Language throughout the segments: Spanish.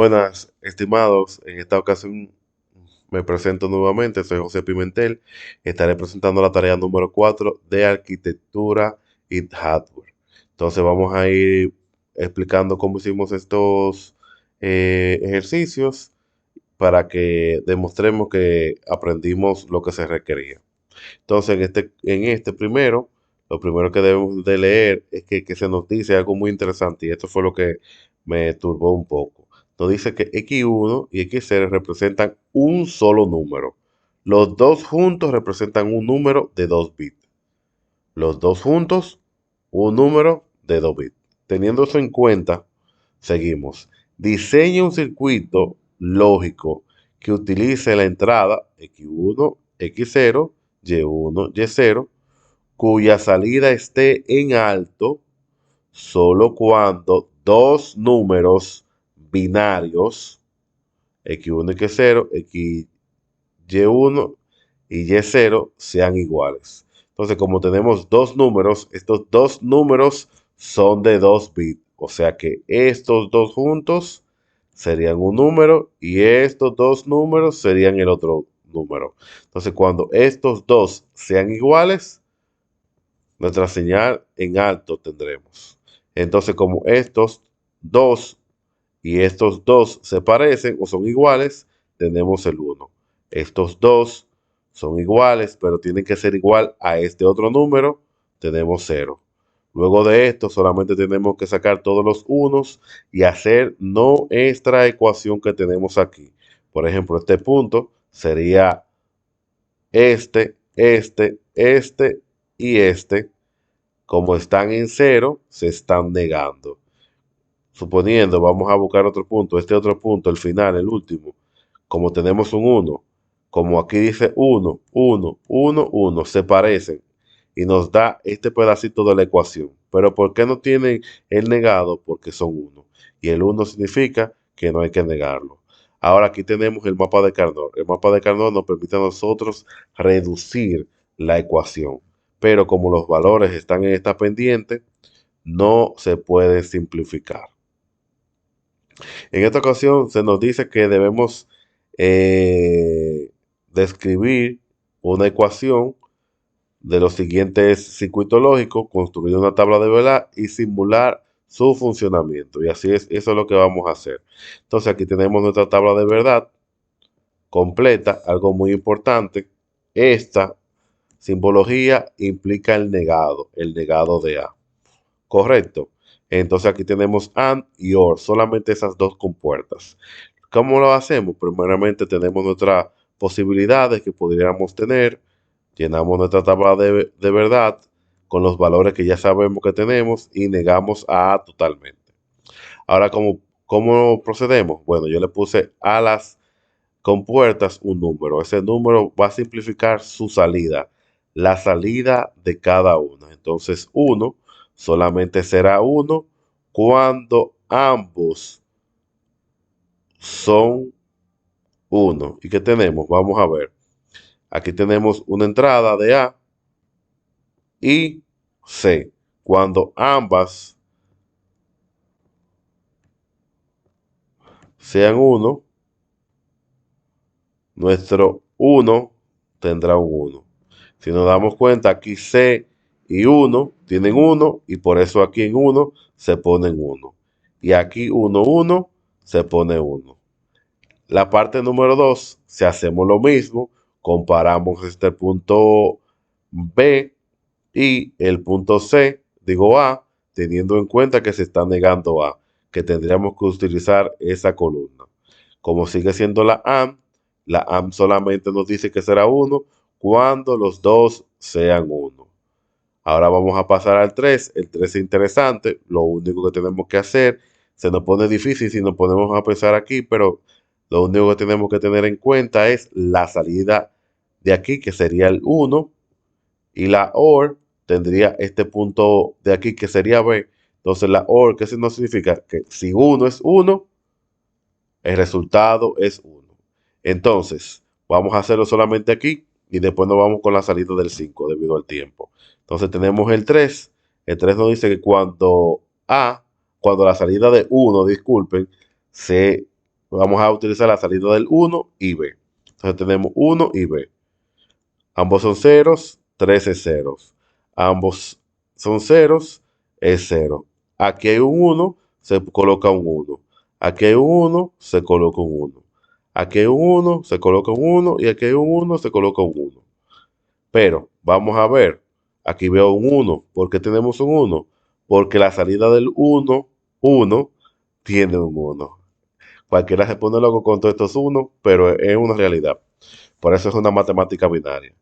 Buenas, estimados. En esta ocasión me presento nuevamente. Soy José Pimentel. Estaré presentando la tarea número 4 de arquitectura y hardware. Entonces vamos a ir explicando cómo hicimos estos ejercicios para que demostremos que aprendimos lo que se requería. Entonces en este primero, lo primero que debemos de leer es que se nos dice algo muy interesante y esto fue lo que me turbó un poco. Nos dice que X1 y X0 representan un solo número. Los dos juntos representan un número de 2 bits. Los dos juntos, un número de 2 bits. Teniendo eso en cuenta, seguimos. Diseña un circuito lógico que utilice la entrada X1, X0, Y1, Y0, cuya salida esté en alto solo cuando dos números binarios, X1, X0, Y1 y Y0, sean iguales. Entonces, como tenemos dos números, estos dos números son de 2 bits. O sea que estos dos juntos serían un número y estos dos números serían el otro número. Entonces, cuando estos dos sean iguales, nuestra señal en alto tendremos. Entonces, como estos dos y estos dos se parecen o son iguales, tenemos el uno. Estos dos son iguales, pero tienen que ser igual a este otro número, tenemos cero. Luego de esto, solamente tenemos que sacar todos los unos y hacer nuestra ecuación que tenemos aquí. Por ejemplo, este punto sería este y este. Como están en cero, se están negando. Suponiendo, vamos a buscar otro punto, este otro punto, el final, el último, como tenemos un uno, como aquí dice uno, uno, uno, uno, se parecen y nos da este pedacito de la ecuación. Pero ¿por qué no tienen el negado? Porque son uno. Y el uno significa que no hay que negarlo. Ahora aquí tenemos el mapa de Carnot. El mapa de Carnot nos permite a nosotros reducir la ecuación. Pero como los valores están en esta pendiente, no se puede simplificar. En esta ocasión se nos dice que debemos describir una ecuación de los siguientes circuitos lógicos, construir una tabla de verdad y simular su funcionamiento. Y así es, eso es lo que vamos a hacer. Entonces aquí tenemos nuestra tabla de verdad completa, algo muy importante. Esta simbología implica el negado de A. Correcto. Entonces aquí tenemos AND y OR, solamente esas dos compuertas. ¿Cómo lo hacemos? Primeramente tenemos nuestras posibilidades que podríamos tener, llenamos nuestra tabla de verdad con los valores que ya sabemos que tenemos y negamos a A totalmente. Ahora, ¿cómo procedemos? Bueno, yo le puse a las compuertas un número. Ese número va a simplificar su salida, la salida de cada una. Entonces, uno solamente será uno cuando ambos son uno. ¿Y qué tenemos? Vamos a ver. Aquí tenemos una entrada de A y C. Cuando ambas sean uno, nuestro uno tendrá un uno. Si nos damos cuenta, aquí C y uno tienen uno y por eso aquí en uno se ponen uno. Y aquí uno uno se pone uno. La parte número 2, si hacemos lo mismo, comparamos este punto B y el punto C, digo A, teniendo en cuenta que se está negando A, que tendríamos que utilizar esa columna. Como sigue siendo la AM solamente nos dice que será uno cuando los dos sean uno. Ahora vamos a pasar al 3. El 3 es interesante. Lo único que tenemos que hacer, se nos pone difícil si nos ponemos a pensar aquí, pero lo único que tenemos que tener en cuenta es la salida de aquí, que sería el uno, y la OR tendría este punto de aquí, que sería B. Entonces la OR, ¿qué no significa? Que si uno es uno, el resultado es uno. Entonces, vamos a hacerlo solamente aquí y después nos vamos con la salida del 5 debido al tiempo. Entonces tenemos el 3. El 3 nos dice que cuando la salida de uno, disculpen, se vamos a utilizar la salida del uno y B. Entonces tenemos 1 y B. Ambos son ceros, 13 ceros. Ambos son ceros, es cero. Aquí hay un uno, se coloca un uno. Aquí hay un uno, se coloca un uno. Aquí hay un uno, se coloca un uno. Y aquí hay un uno, se coloca un uno. Pero vamos a ver, aquí veo un uno. ¿Por qué tenemos un uno? Porque la salida del uno tiene un uno. Cualquiera se pone loco con todos estos unos, pero es una realidad. Por eso es una matemática binaria.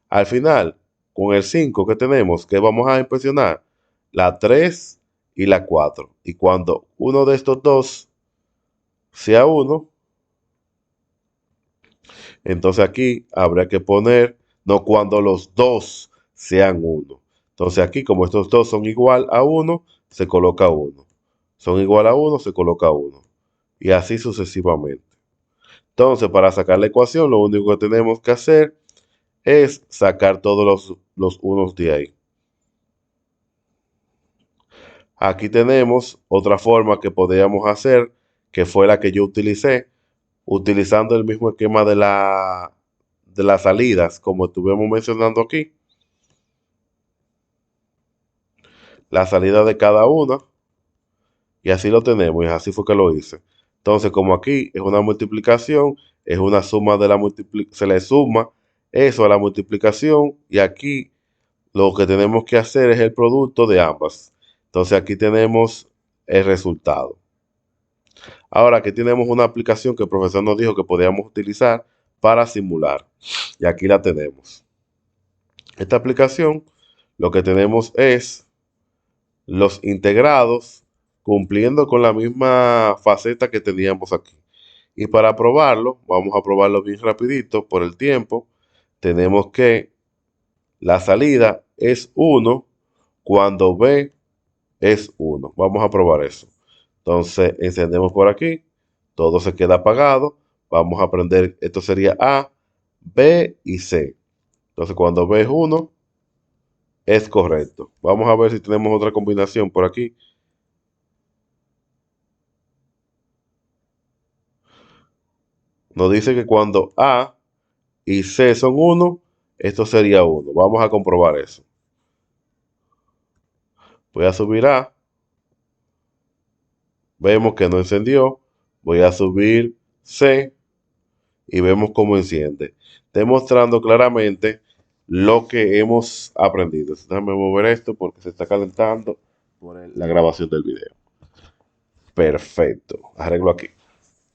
Al final, con el 5 que tenemos, que vamos a inspeccionar, la 3 y la 4. Y cuando uno de estos dos sea uno, entonces aquí habría que poner, no cuando los dos sean uno. Entonces aquí, como estos dos son igual a uno, se coloca uno. Son igual a uno, se coloca uno. Y así sucesivamente. Entonces, para sacar la ecuación, lo único que tenemos que hacer es sacar todos los unos de ahí. Aquí tenemos otra forma que podríamos hacer, que fue la que yo utilicé, utilizando el mismo esquema de las salidas, como estuvimos mencionando aquí, la salida de cada una, y así lo tenemos, y así fue que lo hice. Entonces, como aquí es una multiplicación, es una suma de la multiplicación, se le suma eso a la multiplicación, y aquí lo que tenemos que hacer es el producto de ambas. Entonces, aquí tenemos el resultado. Ahora aquí tenemos una aplicación que el profesor nos dijo que podíamos utilizar para simular. Y aquí la tenemos. Esta aplicación lo que tenemos es los integrados cumpliendo con la misma faceta que teníamos aquí. Y para probarlo, vamos a probarlo bien rapidito por el tiempo. Tenemos que la salida es uno cuando B es uno. Vamos a probar eso. Entonces, encendemos por aquí. Todo se queda apagado. Vamos a prender, esto sería A, B y C. Entonces, cuando B es uno es correcto. Vamos a ver si tenemos otra combinación por aquí. Nos dice que cuando A y C son uno esto sería uno. Vamos a comprobar eso. Voy a subir A. Vemos que no encendió. Voy a subir C. Y vemos cómo enciende, demostrando claramente lo que hemos aprendido. Déjame mover esto porque se está calentando por la grabación del video. Perfecto, arreglo aquí.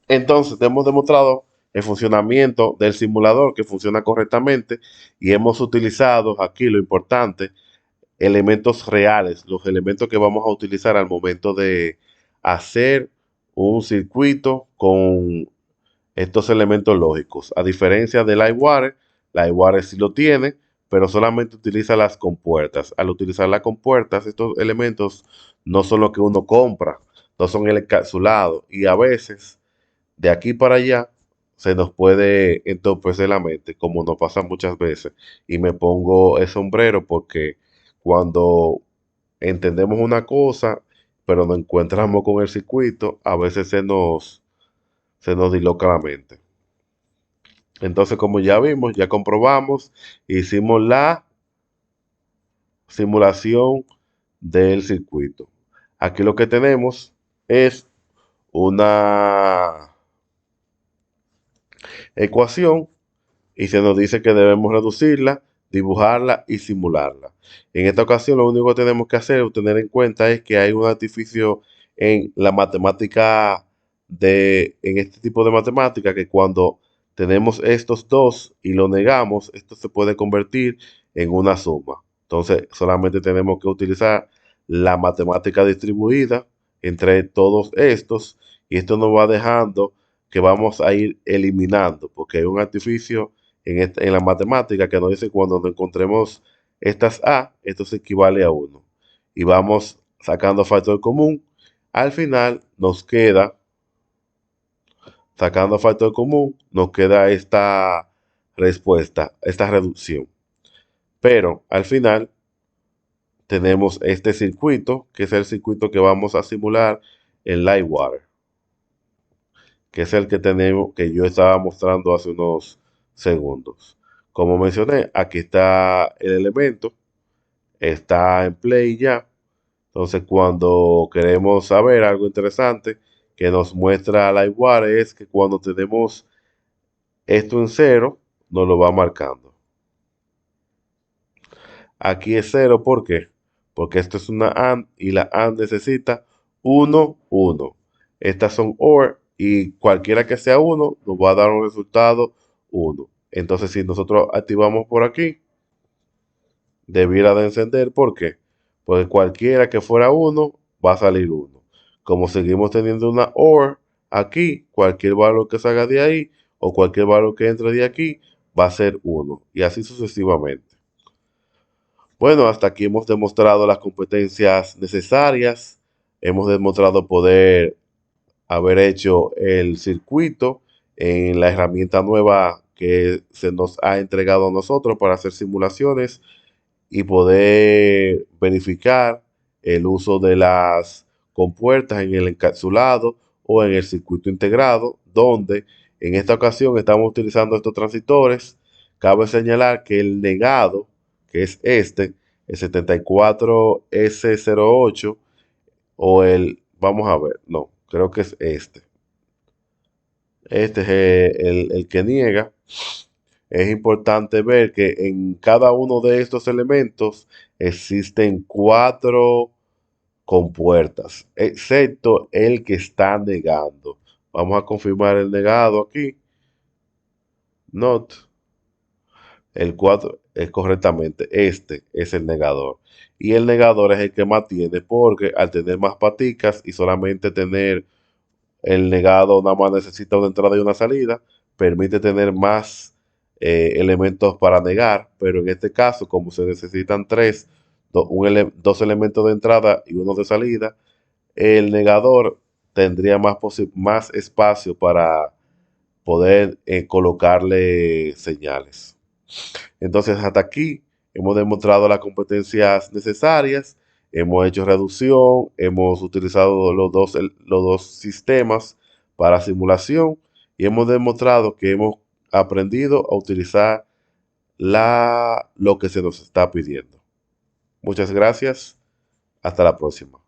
Entonces, hemos demostrado el funcionamiento del simulador que funciona correctamente y hemos utilizado aquí lo importante, elementos reales, los elementos que vamos a utilizar al momento de hacer un circuito con estos elementos lógicos. A diferencia del iWire sí lo tiene, pero solamente utiliza las compuertas. Al utilizar las compuertas, estos elementos no son lo que uno compra, no son el encapsulado. Y a veces, de aquí para allá, se nos puede entorpecer la mente, como nos pasa muchas veces. Y me pongo el sombrero porque cuando entendemos una cosa, pero no encontramos con el circuito, a veces se nos disloca la mente. Entonces, como ya vimos, ya comprobamos, hicimos la simulación del circuito. Aquí lo que tenemos es una ecuación y se nos dice que debemos reducirla, dibujarla y simularla. En esta ocasión lo único que tenemos que hacer o tener en cuenta es que hay un artificio en la matemática en este tipo de matemática que cuando tenemos estos dos y lo negamos, esto se puede convertir en una suma. Entonces solamente tenemos que utilizar la matemática distribuida entre todos estos y esto nos va dejando que vamos a ir eliminando porque hay un artificio en la matemática que nos dice cuando nos encontremos estas A, esto se equivale a uno. Y vamos sacando factor común. Al final nos queda, sacando factor común, nos queda esta respuesta, esta reducción. Pero al final tenemos este circuito, que es el circuito que vamos a simular en Lightwater. que es el que tenemos, que yo estaba mostrando hace unos segundos. Como mencioné, aquí está el elemento, está en play ya. Entonces, cuando queremos saber algo interesante que nos muestra Livewire es que cuando tenemos esto en cero, nos lo va marcando. Aquí es cero, ¿por qué? Porque esto es una AND y la AND necesita 1, 1. Estas son OR y cualquiera que sea 1 nos va a dar un resultado 1. Entonces, si nosotros activamos por aquí, debiera de encender. ¿Por qué? Porque cualquiera que fuera 1 va a salir 1. Como seguimos teniendo una OR aquí, cualquier valor que salga de ahí o cualquier valor que entre de aquí va a ser 1. Y así sucesivamente. Bueno, hasta aquí hemos demostrado las competencias necesarias. Hemos demostrado poder haber hecho el circuito en la herramienta nueva que se nos ha entregado a nosotros para hacer simulaciones y poder verificar el uso de las compuertas en el encapsulado o en el circuito integrado, donde en esta ocasión estamos utilizando estos transistores. Cabe señalar que el negado, que es este, el 74S08, o vamos a ver, no, creo que es este. Este es el que niega. Es importante ver que en cada uno de estos elementos existen 4 compuertas, excepto el que está negando. Vamos a confirmar el negado aquí. Not. El 4 es correctamente. Este es el negador. Y el negador es el que más tiene porque al tener más paticas y solamente tener el negado nada más necesita una entrada y una salida, permite tener más elementos para negar, pero en este caso, como se necesitan dos elementos de entrada y uno de salida, el negador tendría más espacio para poder colocarle señales. Entonces, hasta aquí hemos demostrado las competencias necesarias, hemos hecho reducción, hemos utilizado los dos sistemas para simulación y hemos demostrado que hemos aprendido a utilizar lo que se nos está pidiendo. Muchas gracias. Hasta la próxima.